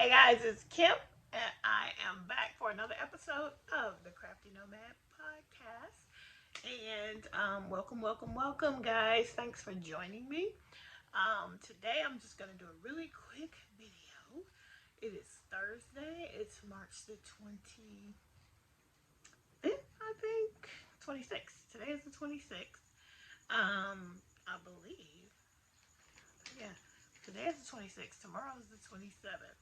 Hey guys, it's Kim, and I am back for another episode of the Crafty Nomad Podcast. And welcome, welcome, welcome, guys. Thanks for joining me. Today I'm just going to do a really quick video. It is Thursday, it's March the 25th, I think. 26th. Today is the 26th. I believe. Yeah, today is the 26th. Tomorrow is the 27th.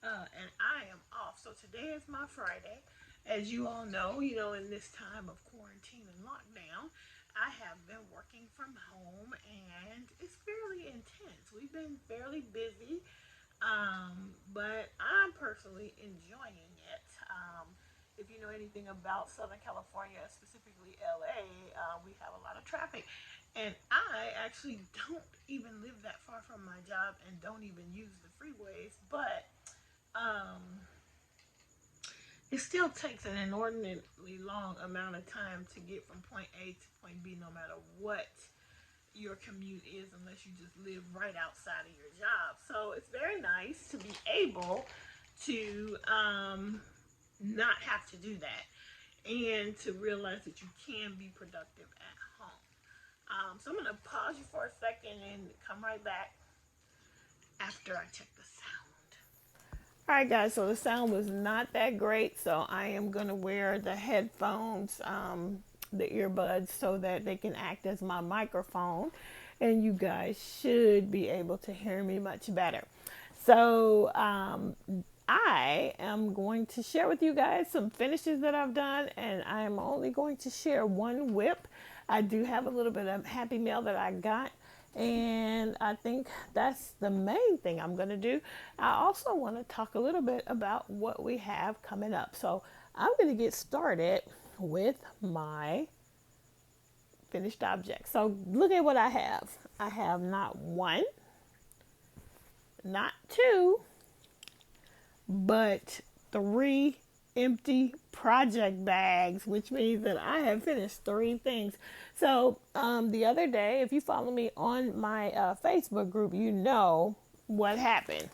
And I am off. So today is my Friday. As you all know, in this time of quarantine and lockdown, I have been working from home and it's fairly intense. We've been fairly busy, but I'm personally enjoying it. If you know anything about Southern California, specifically LA, we have a lot of traffic. And I actually don't even live that far from my job and don't even use the freeways, but um, it still takes an inordinately long amount of time to get from point A to point B, no matter what your commute is, unless you just live right outside of your job. So it's very nice to be able to not have to do that and to realize that you can be productive at home. So I'm going to pause you for a second and come right back after I check the sound. All right, guys, so the sound was not that great, so I am going to wear the headphones, the earbuds, so that they can act as my microphone, and you guys should be able to hear me much better. So I am going to share with you guys some finishes that I've done, and I'm only going to share one whip. I do have a little bit of Happy Mail that I got, and I think that's the main thing I'm going to do. I also want to talk a little bit about what we have coming up. So I'm going to get started with my finished object. So look at what I have. I have not one, not two, but three empty project bags, which means that I have finished three things. So the other day, if you follow me on my Facebook group, you know what happened.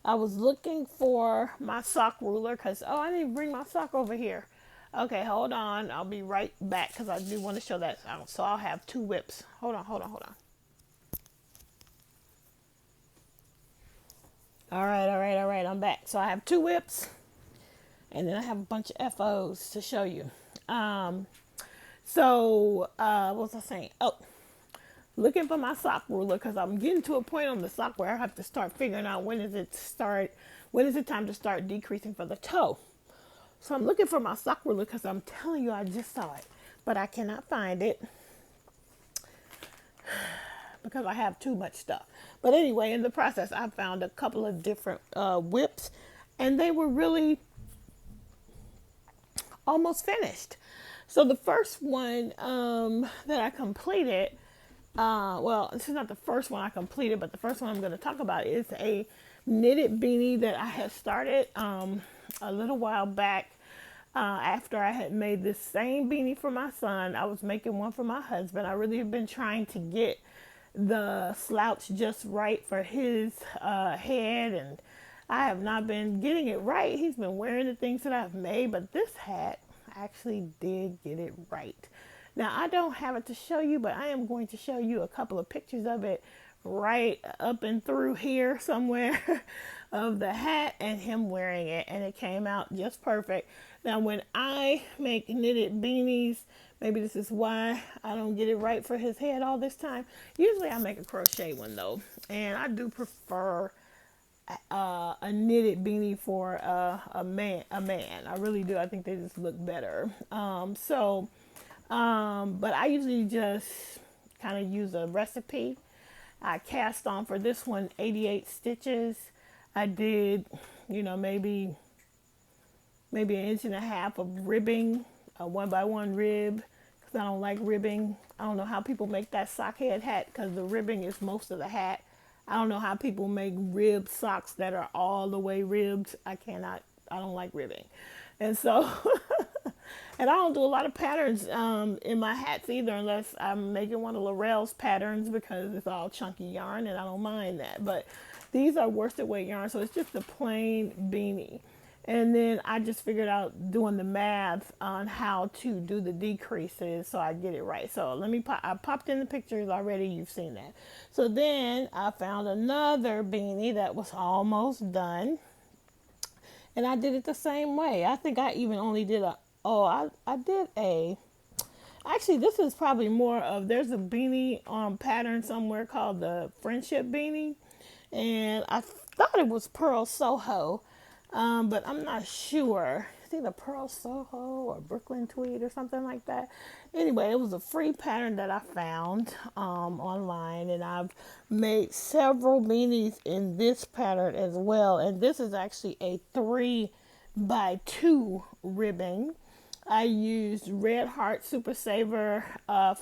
I was looking for my sock ruler because, I didn't bring my sock over here. Okay, hold on. I'll be right back because I do want to show that out. So I'll have two whips. Hold on. All right. I'm back. So I have two whips. And then I have a bunch of FOs to show you. What was I saying? Oh, looking for my sock ruler because I'm getting to a point on the sock where I have to start figuring out when is it time to start decreasing for the toe. So I'm looking for my sock ruler because I'm telling you I just saw it, but I cannot find it because I have too much stuff. But anyway, in the process, I found a couple of different whips, and they were really almost finished. So the first one that I completed, this is not the first one I completed, but the first one I'm going to talk about is a knitted beanie that I had started a little while back. After I had made this same beanie for my son, I was making one for my husband. I really have been trying to get the slouch just right for his head, and I have not been getting it right. He's been wearing the things that I've made, but this hat actually did get it right. Now, I don't have it to show you, but I am going to show you a couple of pictures of it right up and through here somewhere of the hat and him wearing it, and it came out just perfect. Now, when I make knitted beanies, maybe this is why I don't get it right for his head all this time. Usually I make a crochet one though, and I do prefer a knitted beanie for a man. I really do. I think they just look better. But I usually just kind of use a recipe. I cast on for this one 88 stitches. I did, maybe an inch and a half of ribbing, a 1x1 rib, because I don't like ribbing. I don't know how people make that sock head hat because the ribbing is most of the hat. I don't know how people make rib socks that are all the way ribbed. I don't like ribbing. And so, and I don't do a lot of patterns in my hats either, unless I'm making one of Laurel's patterns because it's all chunky yarn and I don't mind that. But These are worsted weight yarn, so it's just a plain beanie. And then I just figured out doing the math on how to do the decreases so I get it right. So I popped in the pictures already. You've seen that. So then I found another beanie that was almost done. And I did it the same way. I think I even only did actually, this is probably more of, there's a beanie pattern somewhere called the Friendship Beanie. And I thought it was Pearl Soho, but I'm not sure. It's either Pearl Soho or Brooklyn Tweed or something like that. Anyway, it was a free pattern that I found online, and I've made several beanies in this pattern as well. And this is actually a 3x2 ribbing. I used Red Heart Super Saver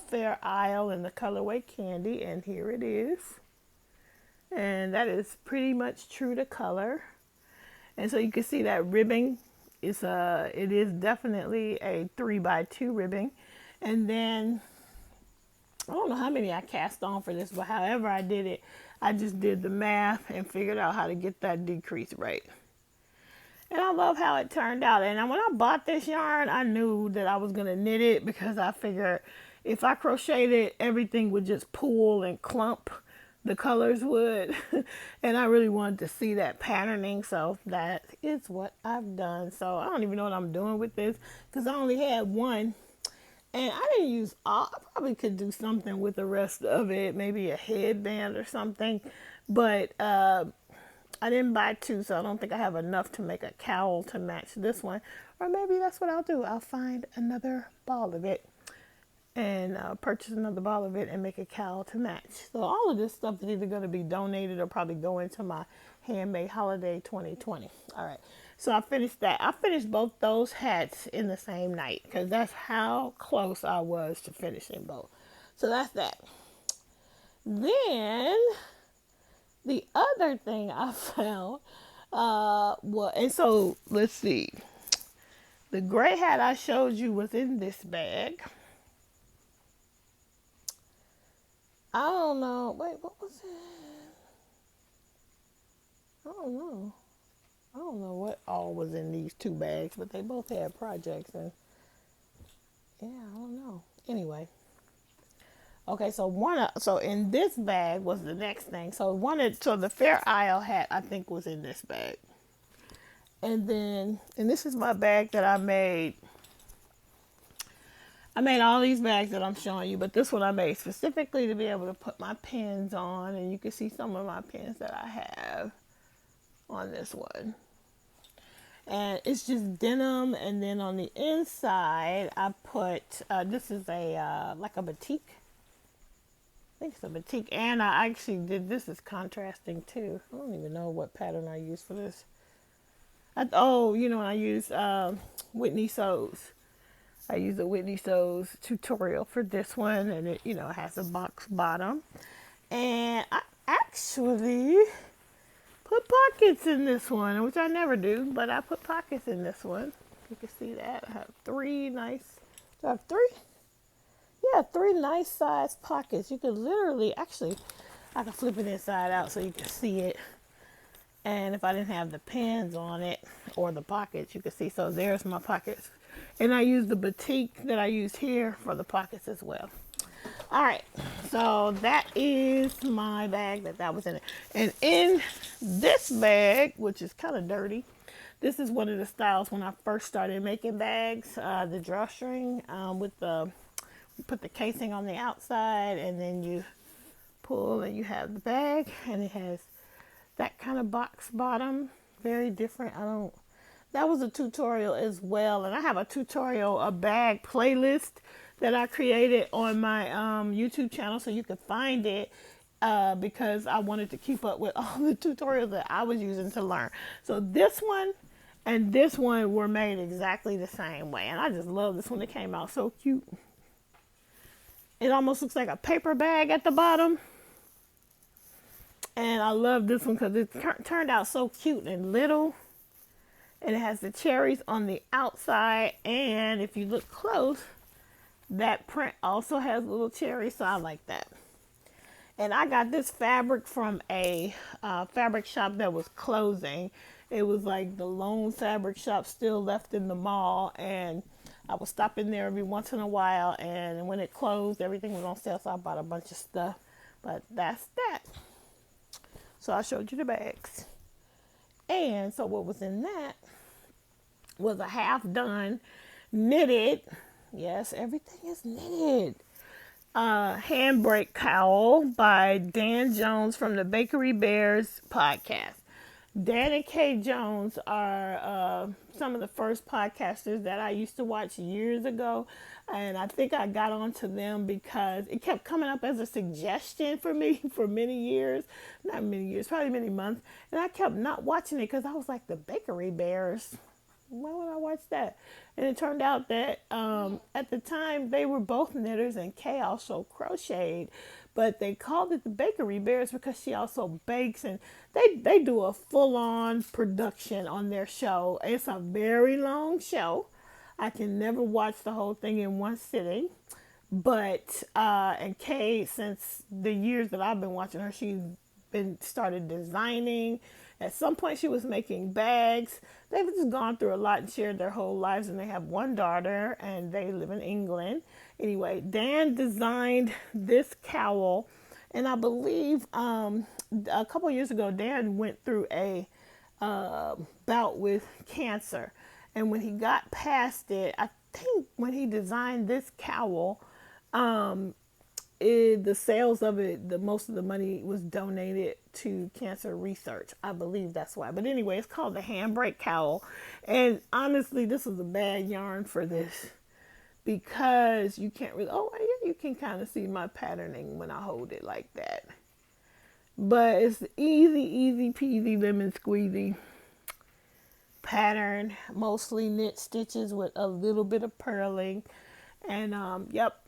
Fair Isle in the colorway Candy, and here it is. And that is pretty much true to color. And so you can see that ribbing it is definitely a 3x2 ribbing. And then I don't know how many I cast on for this, but however I did it, I just did the math and figured out how to get that decrease right. And I love how it turned out. And when I bought this yarn, I knew that I was going to knit it, because I figured if I crocheted it, everything would just pool and clump. The colors would. And I really wanted to see that patterning. So that is what I've done. So I don't even know what I'm doing with this, because I only had one. And I didn't use all. I probably could do something with the rest of it. Maybe a headband or something. But I didn't buy two, so I don't think I have enough to make a cowl to match this one. Or maybe that's what I'll do. I'll find another ball of it and purchase another ball of it and make a cowl to match. So all of this stuff is either going to be donated or probably go into my Handmade Holiday 2020. All right. So I finished that. I finished both those hats in the same night, because that's how close I was to finishing both. So that's that. Then the other thing I found and so let's see. The gray hat I showed you was in this bag. I don't know. Wait, what was it? I don't know. I don't know what all was in these two bags, but they both had projects, and yeah, I don't know. Anyway. Okay, so in this bag was the next thing. So the Fair Isle hat, I think, was in this bag. And this is my bag that I made. I made all these bags that I'm showing you, but this one I made specifically to be able to put my pins on, and you can see some of my pins that I have on this one. And it's just denim, and then on the inside I put this is like a batik. I think it's a batik, and I actually did this is contrasting too. I don't even know what pattern I used for this. I used Whitney Sews. I used a Whitney Sews tutorial for this one, and it has a box bottom. And I actually put pockets in this one, which I never do, but I put pockets in this one. You can see that. I have three nice size pockets. You could literally, actually, I can flip it inside out so you can see it. And if I didn't have the pins on it or the pockets, you can see. So there's my pockets. And I used the batik that I used here for the pockets as well. All right. So that is my bag that was in it. And in this bag, which is kind of dirty, this is one of the styles when I first started making bags, the drawstring you put the casing on the outside, and then you pull and you have the bag, and it has that kind of box bottom. Very different. That was a tutorial as well, and I have a bag playlist that I created on my YouTube channel, so you can find it because I wanted to keep up with all the tutorials that I was using to learn. So this one and this one were made exactly the same way, and I just love this one. It came out so cute. It almost looks like a paper bag at the bottom. And I love this one because it turned out so cute and little. And it has the cherries on the outside. And if you look close, that print also has little cherries. So I like that. And I got this fabric from a fabric shop that was closing. It was like the lone fabric shop still left in the mall, and I would stop in there every once in a while, and when it closed, everything was on sale, so I bought a bunch of stuff. But that's that. So I showed you the bags. And so what was in that was a half done knitted, yes, everything is knitted, Handbrake Cowl by Dan Jones from the Bakery Bears podcast. Dan and Kay Jones are some of the first podcasters that I used to watch years ago. And I think I got onto them because it kept coming up as a suggestion for me for many years. Not many years, probably many months. And I kept not watching it because I was like, the Bakery Bears? Why would I watch that? And it turned out that at the time they were both knitters, and Kay also crocheted, but they called it the Bakery Bears because she also bakes, and they do a full-on production on their show. It's a very long show. I can never watch the whole thing in one sitting. But and Kay, since the years that I've been watching her, she's been started designing. At some point she was making bags. They've just gone through a lot and shared their whole lives, and they have one daughter, and they live in England. Anyway, Dan designed this cowl, and I believe a couple years ago Dan went through a bout with cancer, and when he got past it, I think when he designed this cowl, the sales of it, most of the money was donated to cancer research. I believe that's why. But anyway, it's called the Handbrake Cowl. And honestly, this is a bad yarn for this because you can't really, yeah, you can kind of see my patterning when I hold it like that. But it's easy peasy lemon squeezy pattern, mostly knit stitches with a little bit of purling. And yep.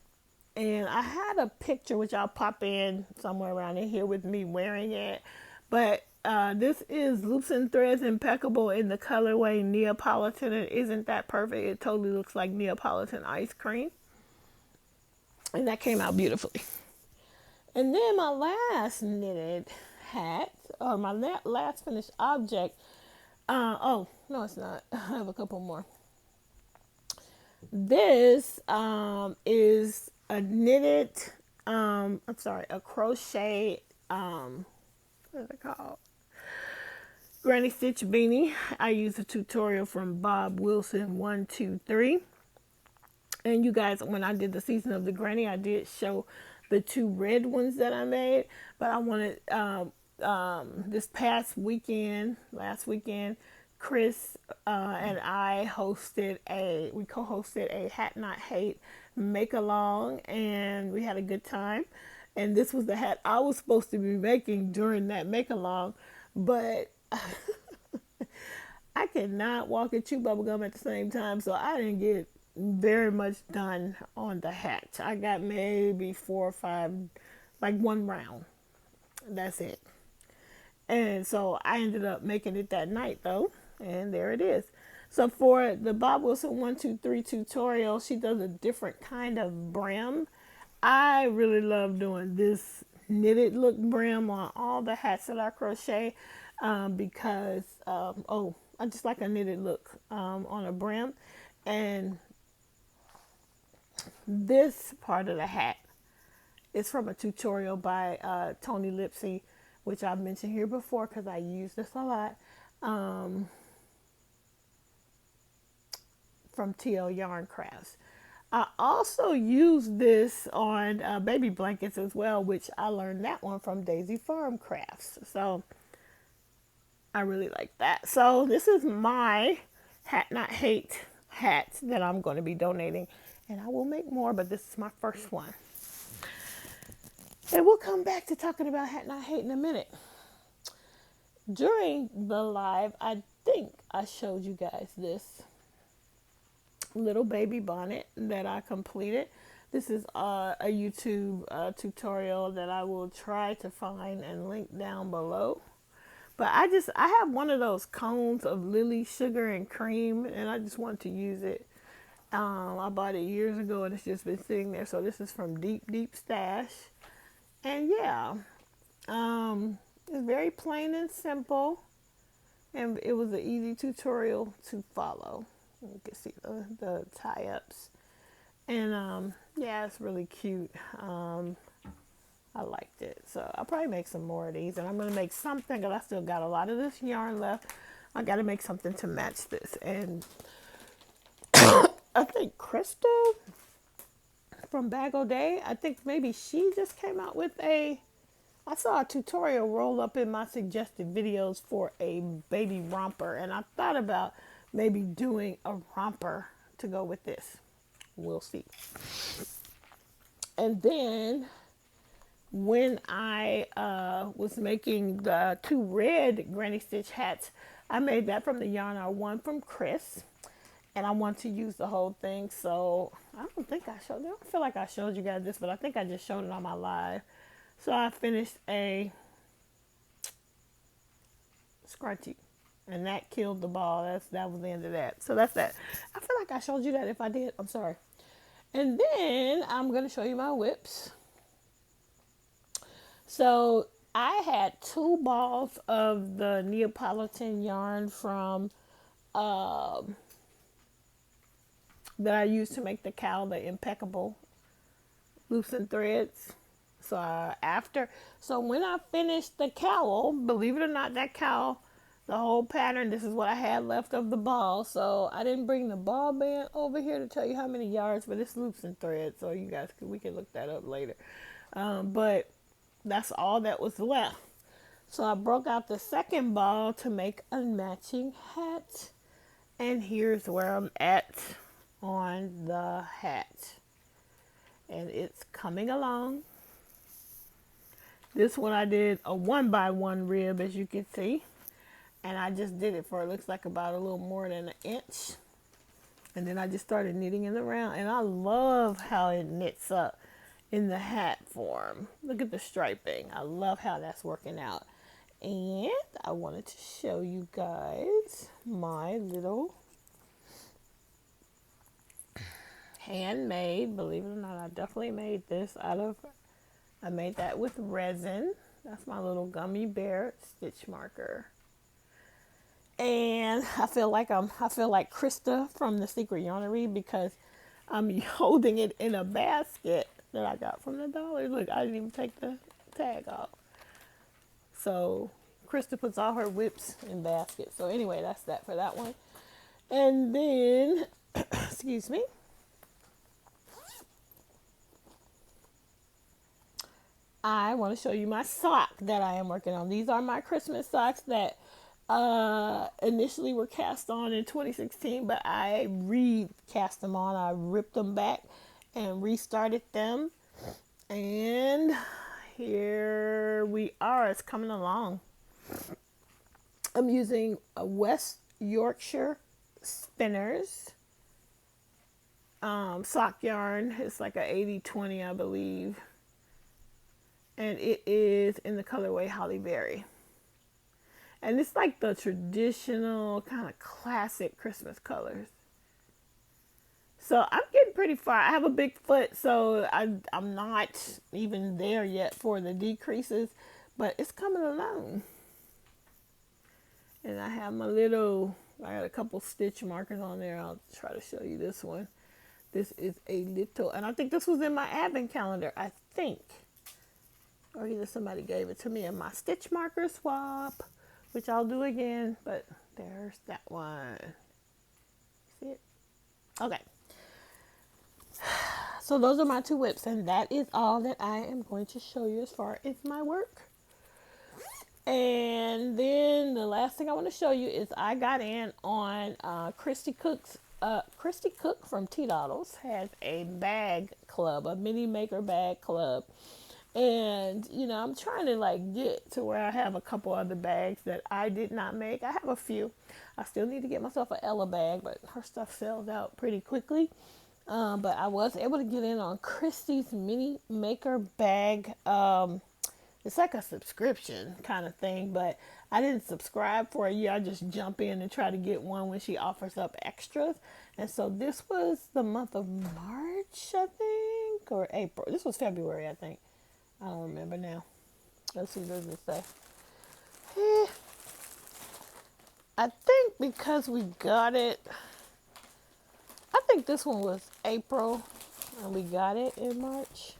And I had a picture, which I'll pop in somewhere around in here with me wearing it. But this is Loops and Threads Impeccable in the colorway Neapolitan. And isn't that perfect? It totally looks like Neapolitan ice cream. And that came out beautifully. And then my last knitted hat, or my last finished object. Oh, no, it's not. I have a couple more. This is a knitted, a crochet, what is it called? Granny Stitch beanie. I use a tutorial from Bob Wilson 123. And you guys, when I did the season of the granny, I did show the two red ones that I made. But I wanted, this last weekend, Chris and I co-hosted a Hat Not Hate make along, and we had a good time. And this was the hat I was supposed to be making during that make along, but I cannot walk and chew bubblegum at the same time, so I didn't get very much done on the hat. I got maybe 4 or 5, like one round. That's it. And so I ended up making it that night though, and there it is. So for the Bob Wilson 123 tutorial, she does a different kind of brim. I really love doing this knitted look brim on all the hats that I crochet because I just like a knitted look on a brim. And this part of the hat is from a tutorial by Tony Lipsy, which I've mentioned here before because I use this a lot, from TL Yarn Crafts. I also use this on baby blankets as well, which I learned that one from Daisy Farm Crafts. So I really like that. So this is my Hat Not Hate hat that I'm going to be donating. And I will make more, but this is my first one. And we'll come back to talking about Hat Not Hate in a minute. During the live, I think I showed you guys this little baby bonnet that I completed. This is a YouTube tutorial that I will try to find and link down below. But I have one of those cones of Lily sugar and cream, and I just want to use it. I bought it years ago, and it's just been sitting there. So this is from Deep Stash. And yeah, it's very plain and simple. And it was an easy tutorial to follow. You can see the tie-ups. And yeah, it's really cute. I liked it. So I'll probably make some more of these. And I'm going to make something, because I still got a lot of this yarn left. I got to make something to match this. And I think Crystal from Bag O' Day, I think maybe she just came out with I saw a tutorial roll up in my suggested videos for a baby romper. And I thought about maybe doing a romper to go with this. We'll see. And then when I was making the 2 red Granny Stitch hats, I made that from the yarn I won from Chris. And I want to use the whole thing. So I don't feel like I showed you guys this, but I think I just showed it on my live. So I finished a scrunchie. And that killed the ball. That was the end of that. So that's that. I feel like I showed you that. If I did, I'm sorry. And then I'm going to show you my whips. So I had 2 balls of the Neapolitan yarn from that I used to make the cowl, the impeccable loosened threads. So when I finished the cowl, believe it or not, that cowl, the whole pattern, this is what I had left of the ball. So I didn't bring the ball band over here to tell you how many yards, but it's loosened thread. So you guys, we can look that up later. But that's all that was left. So I broke out the second ball to make a matching hat. And here's where I'm at on the hat. And it's coming along. This one I did a 1x1 rib, as you can see. And I just did it for, it looks like about a little more than an inch. And then I just started knitting it around. And I love how it knits up in the hat form. Look at the striping. I love how that's working out. And I wanted to show you guys my little handmade, believe it or not, I definitely made this I made that with resin. That's my little gummy bear stitch marker. And I feel like Krista from the Secret Yarnery, because I'm holding it in a basket that I got from the dollar. Look, I didn't even take the tag off. So Krista puts all her whips in baskets. So anyway, that's that for that one. And then, excuse me. I want to show you my sock that I am working on. These are my Christmas socks that initially were cast on in 2016, but I recast them on. I ripped them back and restarted them. And here we are. It's coming along. I'm using a West Yorkshire Spinners sock yarn. It's like a 80/20, I believe. And it is in the colorway Holly Berry. And it's like the traditional kind of classic Christmas colors. So I'm getting pretty far. I have a big foot, so I'm not even there yet for the decreases, but it's coming along. And I have I got a couple stitch markers on there. I'll try to show you this one. This is a little, and I think this was in my advent calendar, I think. Or either somebody gave it to me in my stitch marker swap, which I'll do again, but there's that one. See it? Okay. So those are my 2 whips, and that is all that I am going to show you as far as my work. And then the last thing I want to show you is I got in on Christy Cook's. Christy Cook from T-Doddles has a bag club, a mini maker bag club. And, I'm trying to get to where I have a couple other bags that I did not make. I have a few. I still need to get myself an Ella bag, but her stuff sells out pretty quickly. But I was able to get in on Christy's mini maker bag. It's like a subscription kind of thing, but I didn't subscribe for a year. I just jump in and try to get one when she offers up extras. And so this was the month of March, I think, or April. This was February, I think. I don't remember now. Let's see, what does it say? Eh, I think because we got it, I think this one was April and we got it in March.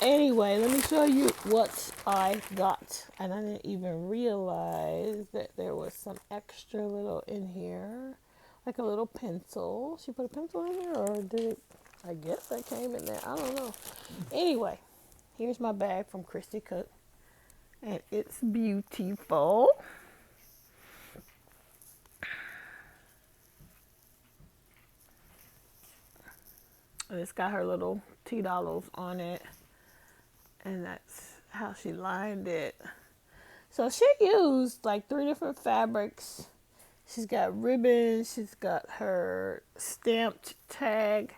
Anyway, let me show you what I got. And I didn't even realize that there was some extra little in here. Like a little pencil. She put a pencil in there, or did it? I guess that came in there. I don't know. Anyway, here's my bag from Christy Cook. And it's beautiful. And it's got her little $2 on it. And that's how she lined it. So she used like 3 different fabrics. She's got ribbons. She's got her stamped tag.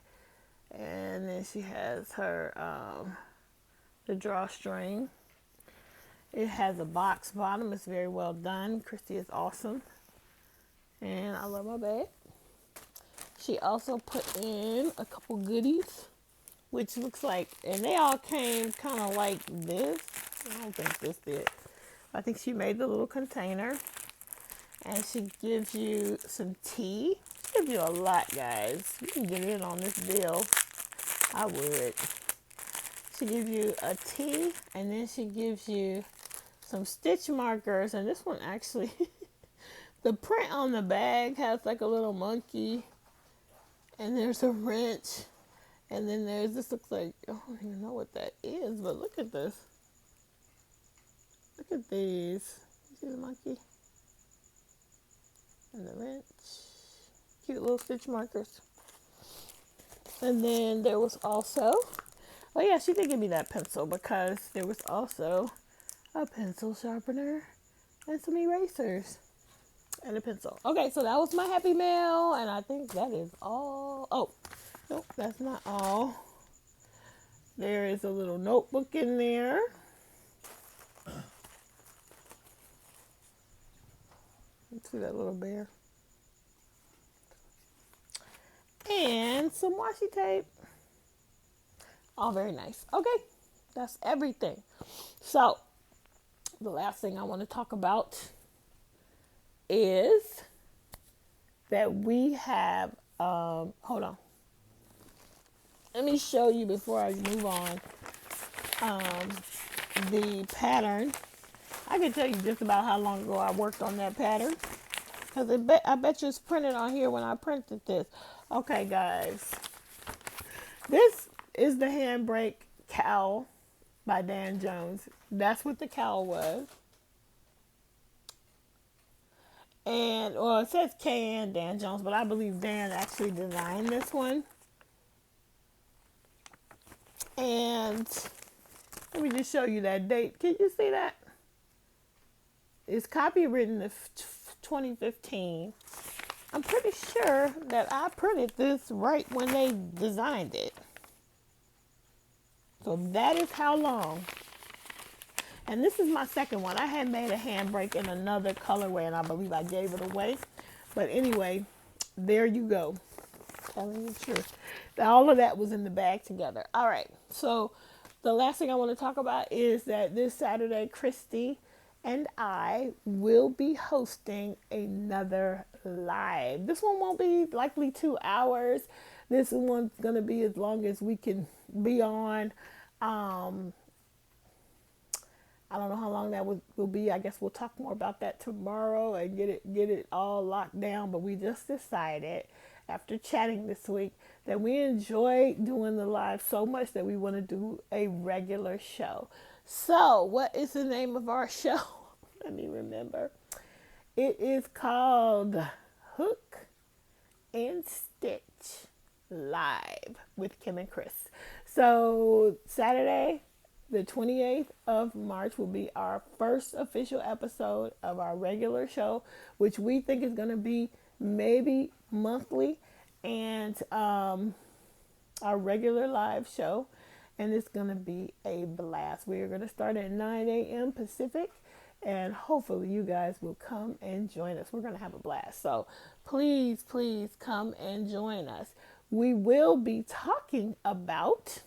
And then she has her, the drawstring. It has a box bottom. It's very well done. Christy is awesome. And I love my bag. She also put in a couple goodies, which looks like, and they all came kind of like this. I don't think this did. I think she made the little container. And she gives you some tea. She gives you a lot, guys. You can get in on this deal. I would. She gives you a tea, and then she gives you some stitch markers. And this one actually, the print on the bag has like a little monkey. And there's a wrench. And then there's, this looks like, I don't even know what that is, but look at this. Look at these. You see the monkey? And the wrench. Cute little stitch markers. And then there was also, oh yeah, she did give me that pencil because there was also a pencil sharpener and some erasers and a pencil. Okay, so that was my happy mail, and I think that is all. Oh, nope, that's not all. There is a little notebook in there. Let's see that little bear. And some washi tape. All very nice. Okay, that's everything. So, the last thing I want to talk about is that we have, hold on. Let me show you before I move on, the pattern. I can tell you just about how long ago I worked on that pattern. Because I bet you it's printed on here when I printed this. Okay, guys. This is the Handbrake Cowl by Dan Jones. That's what the cowl was. And, well, it says K and Dan Jones, but I believe Dan actually designed this one. And let me just show you that date. Can you see that? It's copywritten in 2015. I'm pretty sure that I printed this right when they designed it. So that is how long. And this is my second one. I had made a handbrake in another colorway, and I believe I gave it away. But anyway, there you go. Telling you the truth. All of that was in the bag together. All right. So the last thing I want to talk about is that this Saturday, Christy and I will be hosting another live. This one won't be likely 2 hours. This one's going to be as long as we can be on. I don't know how long that will be. I guess we'll talk more about that tomorrow and get it all locked down. But we just decided after chatting this week that we enjoy doing the live so much that we want to do a regular show. So, what is the name of our show? Let me remember. It is called Hook and Stitch Live with Kim and Chris. So, Saturday, the 28th of March will be our first official episode of our regular show, which we think is going to be maybe monthly, and our regular live show. And it's going to be a blast. We are going to start at 9 a.m. Pacific. And hopefully you guys will come and join us. We're going to have a blast. So please, please come and join us. We will be talking about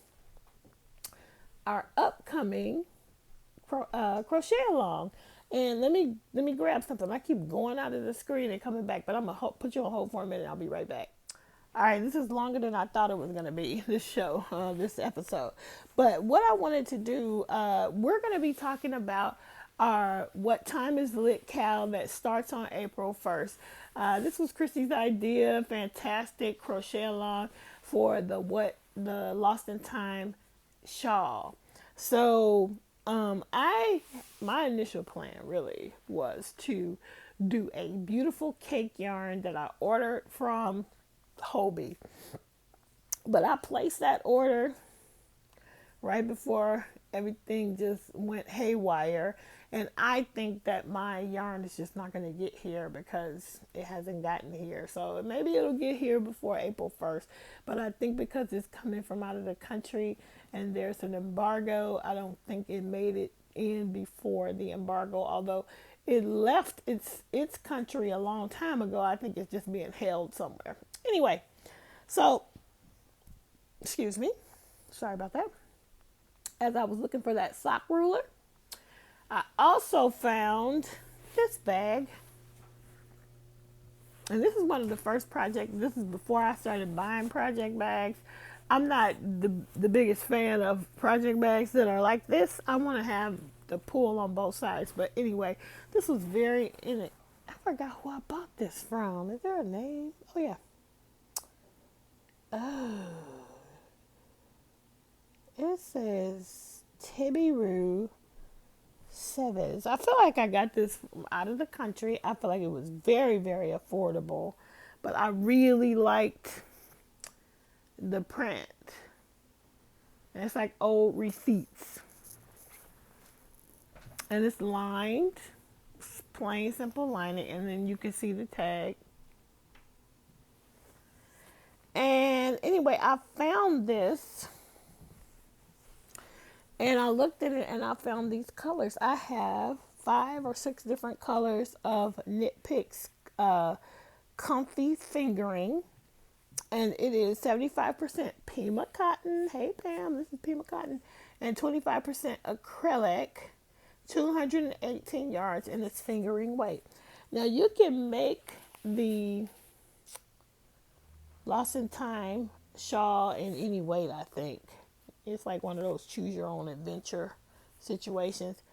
our upcoming crochet along. And let me grab something. I keep going out of the screen and coming back, but I'm gonna put you on hold for a minute. I'll be right back. All right, this is longer than I thought it was gonna be. This show, this episode. But what I wanted to do, we're gonna be talking about our "What Time Is Lit" cowl that starts on April 1st. This was Christy's idea. Fantastic crochet along for the Lost in Time shawl. So my initial plan really was to do a beautiful cake yarn that I ordered from Hobie, but I placed that order right before everything just went haywire, and I think that my yarn is just not going to get here because it hasn't gotten here. So maybe it'll get here before April 1st, but I think because it's coming from out of the country and there's an embargo, I don't think it made it in before the embargo, although it left its country a long time ago. I think it's just being held somewhere. Anyway, so excuse me, sorry about that. As I was looking for that sock ruler, I also found this bag. And this is one of the first projects. This is before I started buying project bags. I'm not the biggest fan of project bags that are like this. I want to have the pull on both sides. But anyway, this was very in it. I forgot who I bought this from. Is there a name? Oh, yeah. Oh. It says Tibby Room 7. I feel like I got this from out of the country. I feel like it was very, very affordable. But I really liked the print. And it's like old receipts. And it's lined. It's plain, simple lining. And then you can see the tag. And anyway, I found this. And I looked at it and I found these colors. I have 5 or 6 different colors of Knit Picks comfy fingering. And it is 75% Pima cotton. Hey Pam, this is Pima cotton. And 25% acrylic. 218 yards, and it's fingering weight. Now you can make the Lost in Time shawl in any weight, I think. It's like one of those choose your own adventure situations.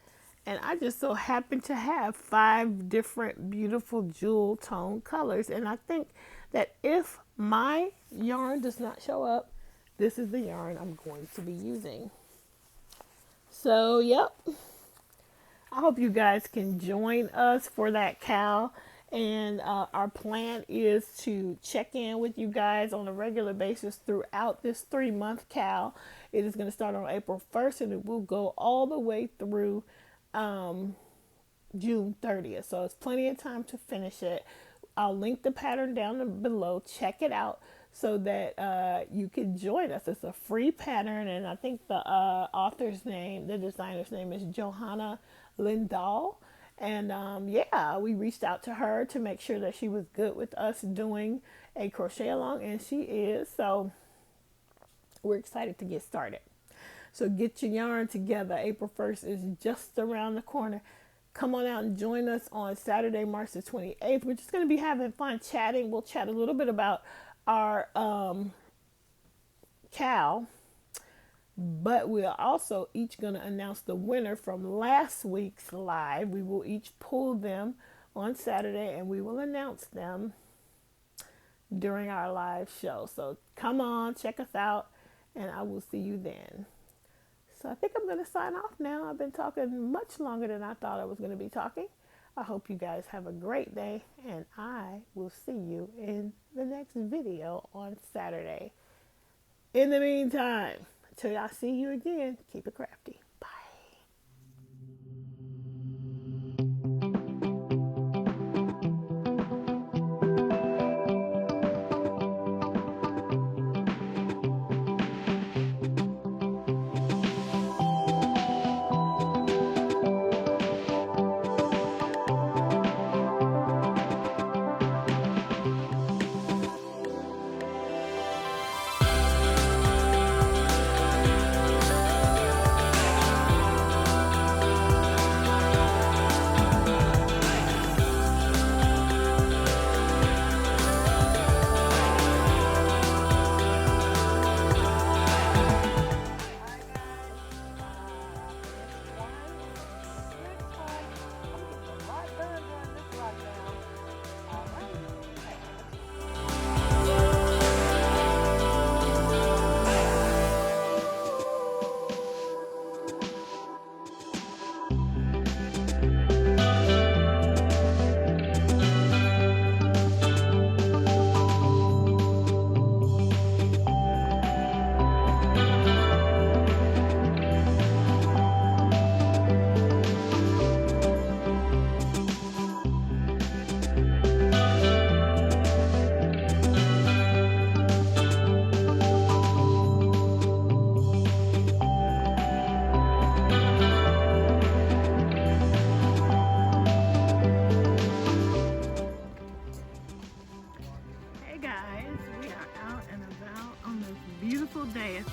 And I just so happen to have 5 different beautiful jewel tone colors. And I think that if my yarn does not show up, this is the yarn I'm going to be using. So, yep. I hope you guys can join us for that cowl. And our plan is to check in with you guys on a regular basis throughout this 3-month cowl. It is going to start on April 1st and it will go all the way through June 30th. So it's plenty of time to finish it. I'll link the pattern down below. Check it out so that you can join us. It's a free pattern, and I think the author's name, the designer's name is Johanna Lindahl. And yeah, we reached out to her to make sure that she was good with us doing a crochet along, and she is. So we're excited to get started. So get your yarn together. April 1st is just around the corner. Come on out and join us on Saturday, March the 28th. We're just going to be having fun chatting. We'll chat a little bit about our cowl. But we are also each going to announce the winner from last week's live. We will each pull them on Saturday and we will announce them during our live show. So come on, check us out, and I will see you then. So I think I'm going to sign off now. I've been talking much longer than I thought I was going to be talking. I hope you guys have a great day, and I will see you in the next video on Saturday. In the meantime, till I see you again, keep it crafty.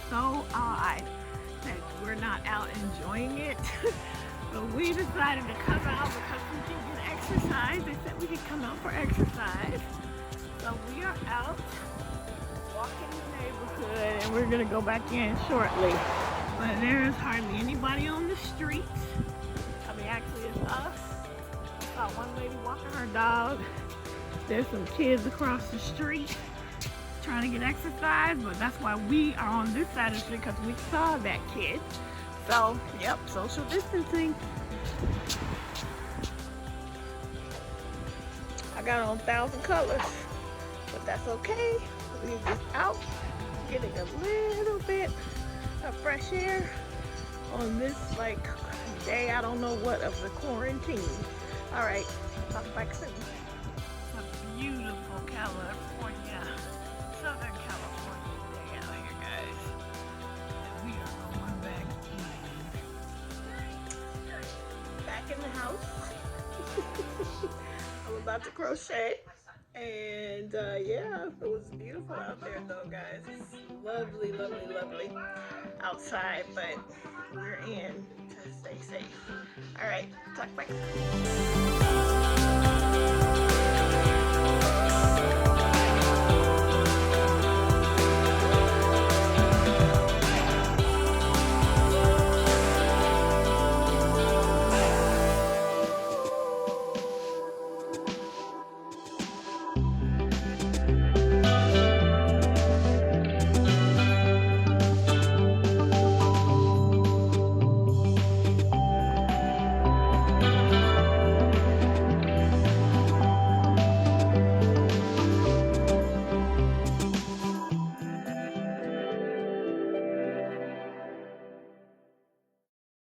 so odd that we're not out enjoying it. But we decided to come out because we can get exercise. They said we could come out for exercise. So we are out walking the neighborhood and we're gonna go back in shortly. But there's hardly anybody on the streets. I mean, actually it's us. I saw one lady walking her dog. There's some kids across the street trying to get exercise, but that's why we are on this side of the street, because we saw that kid. So, yep, social distancing. I got on 1,000 colors, but that's okay. We're just out getting a little bit of fresh air on this like day, I don't know what, of the quarantine. All right, talk back soon. It's a beautiful California, Southern California day out here, guys. And we are going back in the house. I'm about to crochet. And yeah, it was beautiful out there though, guys. It's lovely, lovely, lovely outside, but we're in to stay safe. All right, talk back.